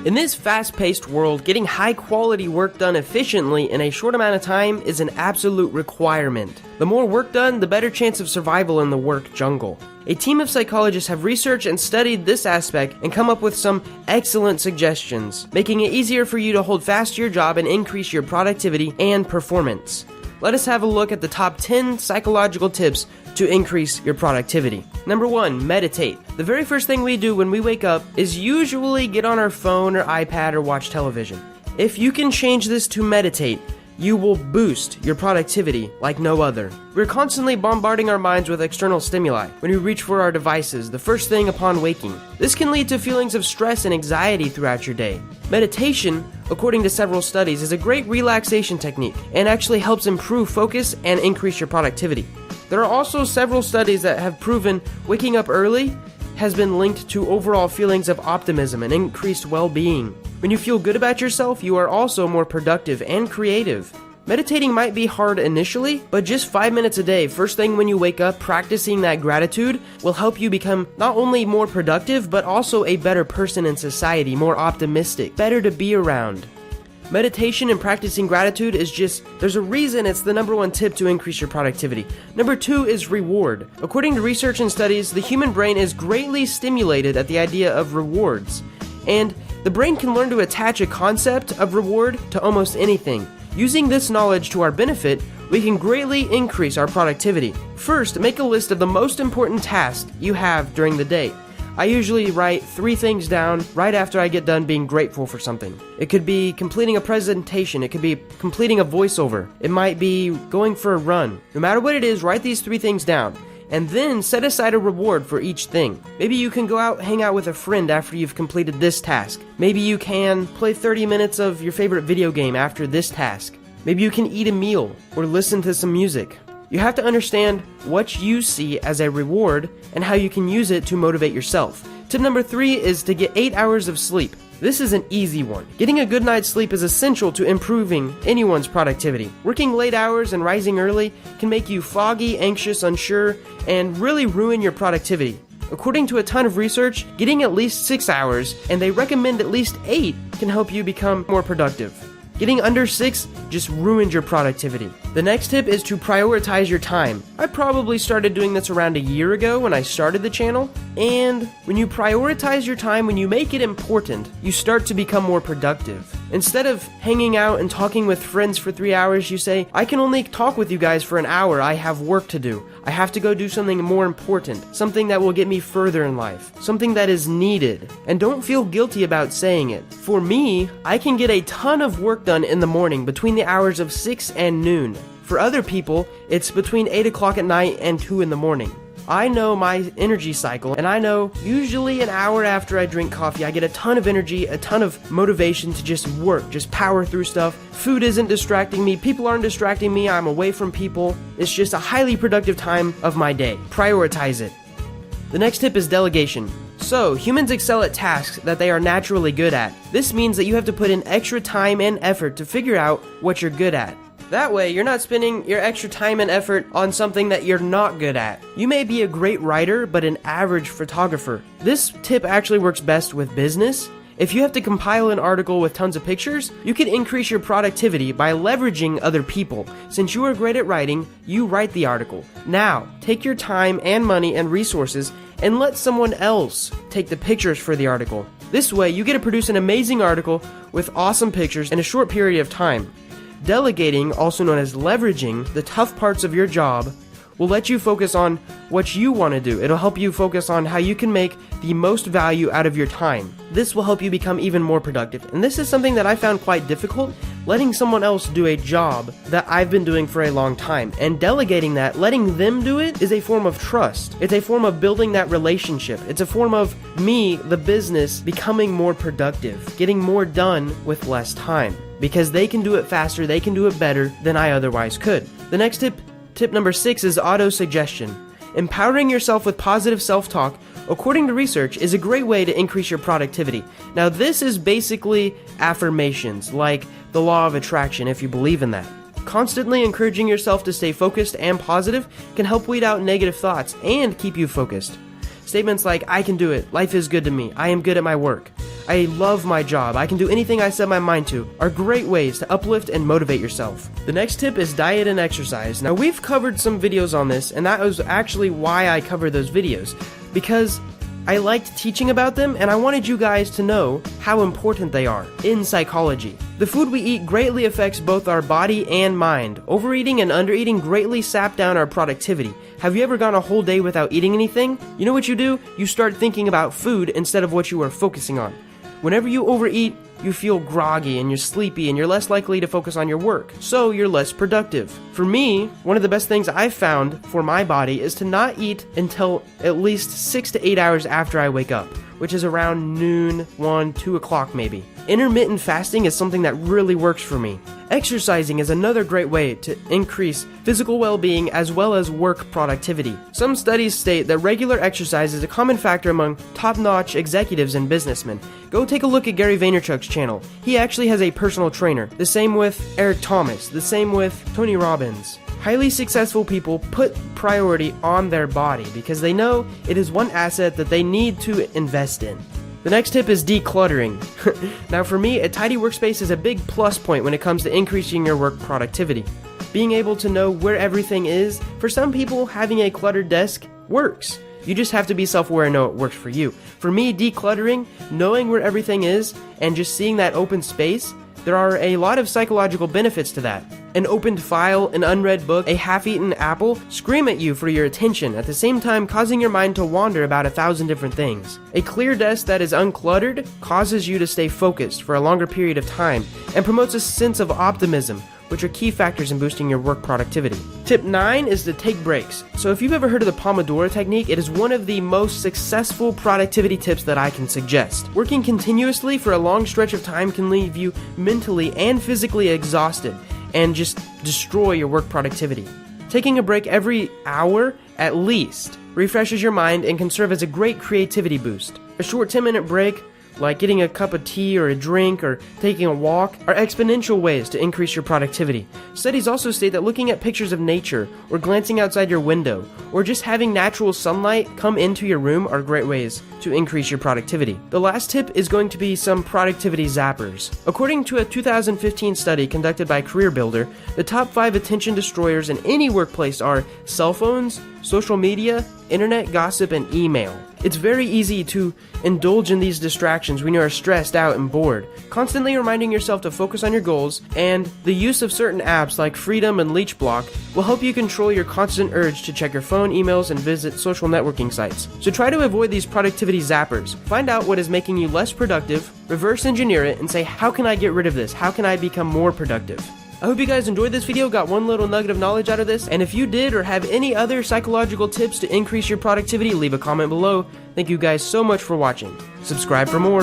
In this fast-paced world, getting high-quality work done efficiently in a short amount of time is an absolute requirement. The more work done, the better chance of survival in the work jungle. A team of psychologists have researched and studied this aspect and come up with some excellent suggestions, making it easier for you to hold fast to your job and increase your productivity and performance. Let us have a look at the top 10 psychological tips to increase your productivity. Number 1, meditate. The very first thing we do when we wake up is usually get on our phone or iPad or watch television. If you can change this to meditate, you will boost your productivity like no other. We're constantly bombarding our minds with external stimuli when we reach for our devices the first thing upon waking. This can lead to feelings of stress and anxiety throughout your day. Meditation, according to several studies, is a great relaxation technique and actually helps improve focus and increase your productivity. There are also several studies that have proven waking up early has been linked to overall feelings of optimism and increased well-being. When you feel good about yourself, you are also more productive and creative. Meditating might be hard initially, but just 5 minutes a day, first thing when you wake up, practicing that gratitude will help you become not only more productive, but also a better person in society, more optimistic, better to be around. Meditation and practicing gratitude there's a reason it's the number 1 tip to increase your productivity. Number 2 is reward. According to research and studies, the human brain is greatly stimulated at the idea of rewards. And the brain can learn to attach a concept of reward to almost anything. Using this knowledge to our benefit, we can greatly increase our productivity. First, make a list of the most important tasks you have during the day. I usually write 3 things down right after I get done being grateful for something. It could be completing a presentation, it could be completing a voiceover, it might be going for a run. No matter what it is, write these 3 things down, and then set aside a reward for each thing. Maybe you can go out, hang out with a friend after you've completed this task. Maybe you can play 30 minutes of your favorite video game after this task. Maybe you can eat a meal or listen to some music. You have to understand what you see as a reward and how you can use it to motivate yourself. Tip number 3 is to get 8 hours of sleep. This is an easy one. Getting a good night's sleep is essential to improving anyone's productivity. Working late hours and rising early can make you foggy, anxious, unsure, and really ruin your productivity. According to a ton of research, getting at least 6 hours, and they recommend at least 8, can help you become more productive. Getting under 6 just ruined your productivity. The next tip is to prioritize your time. I probably started doing this around a year ago when I started the channel, and when you prioritize your time, when you make it important, you start to become more productive. Instead of hanging out and talking with friends for 3 hours, you say, I can only talk with you guys for an hour, I have work to do. I have to go do something more important, something that will get me further in life, something that is needed. And don't feel guilty about saying it. For me, I can get a ton of work done in the morning between the hours of 6 and noon. For other people, it's between 8 o'clock at night and 2 in the morning. I know my energy cycle, and I know usually an hour after I drink coffee, I get a ton of energy, a ton of motivation to just work, just power through stuff. Food isn't distracting me, people aren't distracting me, I'm away from people. It's just a highly productive time of my day. Prioritize it. The next tip is delegation. So, humans excel at tasks that they are naturally good at. This means that you have to put in extra time and effort to figure out what you're good at. That way, you're not spending your extra time and effort on something that you're not good at. You may be a great writer, but an average photographer. This tip actually works best with business. If you have to compile an article with tons of pictures, you can increase your productivity by leveraging other people. Since you are great at writing, you write the article. Now, take your time and money and resources and let someone else take the pictures for the article. This way, you get to produce an amazing article with awesome pictures in a short period of time. Delegating, also known as leveraging, the tough parts of your job will let you focus on what you want to do. It'll help you focus on how you can make the most value out of your time. This will help you become even more productive. And this is something that I found quite difficult, letting someone else do a job that I've been doing for a long time. And delegating that, letting them do it, is a form of trust. It's a form of building that relationship. It's a form of me, the business, becoming more productive, getting more done with less time. Because they can do it faster, they can do it better than I otherwise could. The next tip number 6 is autosuggestion. Empowering yourself with positive self-talk, according to research, is a great way to increase your productivity. Now, this is basically affirmations, like the law of attraction, if you believe in that. Constantly encouraging yourself to stay focused and positive can help weed out negative thoughts and keep you focused. Statements like, I can do it, life is good to me, I am good at my work, I love my job, I can do anything I set my mind to, are great ways to uplift and motivate yourself. The next tip is diet and exercise. Now, we've covered some videos on this, and that was actually why I covered those videos, because I liked teaching about them, and I wanted you guys to know how important they are in psychology. The food we eat greatly affects both our body and mind. Overeating and undereating greatly sap down our productivity. Have you ever gone a whole day without eating anything? You know what you do? You start thinking about food instead of what you are focusing on. Whenever you overeat, you feel groggy and you're sleepy and you're less likely to focus on your work, so you're less productive. For me, one of the best things I've found for my body is to not eat until at least 6 to 8 hours after I wake up, which is around noon, 1, 2 o'clock maybe. Intermittent fasting is something that really works for me. Exercising is another great way to increase physical well-being as well as work productivity. Some studies state that regular exercise is a common factor among top-notch executives and businessmen. Go take a look at Gary Vaynerchuk's channel. He actually has a personal trainer. The same with Eric Thomas. The same with Tony Robbins. Highly successful people put priority on their body because they know it is one asset that they need to invest in. The next tip is decluttering. Now for me, a tidy workspace is a big plus point when it comes to increasing your work productivity. Being able to know where everything is, for some people, having a cluttered desk works. You just have to be self-aware and know it works for you. For me, decluttering, knowing where everything is, and just seeing that open space, there are a lot of psychological benefits to that. An opened file, an unread book, a half-eaten apple scream at you for your attention, at the same time causing your mind to wander about 1,000 different things. A clear desk that is uncluttered causes you to stay focused for a longer period of time and promotes a sense of optimism, which are key factors in boosting your work productivity. Tip 9 is to take breaks. So if you've ever heard of the Pomodoro technique, it is one of the most successful productivity tips that I can suggest. Working continuously for a long stretch of time can leave you mentally and physically exhausted and just destroy your work productivity. Taking a break every hour at least refreshes your mind and can serve as a great creativity boost. A short 10-minute break, like getting a cup of tea or a drink or taking a walk, are exponential ways to increase your productivity. Studies also state that looking at pictures of nature or glancing outside your window or just having natural sunlight come into your room are great ways to increase your productivity. The last tip is going to be some productivity zappers. According to a 2015 study conducted by CareerBuilder, the top 5 attention destroyers in any workplace are cell phones, social media, internet gossip, and email. It's very easy to indulge in these distractions when you are stressed out and bored. Constantly reminding yourself to focus on your goals and the use of certain apps like Freedom and Leech Block will help you control your constant urge to check your phone, emails, and visit social networking sites. So try to avoid these productivity zappers. Find out what is making you less productive, reverse engineer it, and say, how can I get rid of this? How can I become more productive? I hope you guys enjoyed this video, got one little nugget of knowledge out of this, and if you did or have any other psychological tips to increase your productivity, leave a comment below. Thank you guys so much for watching. Subscribe for more.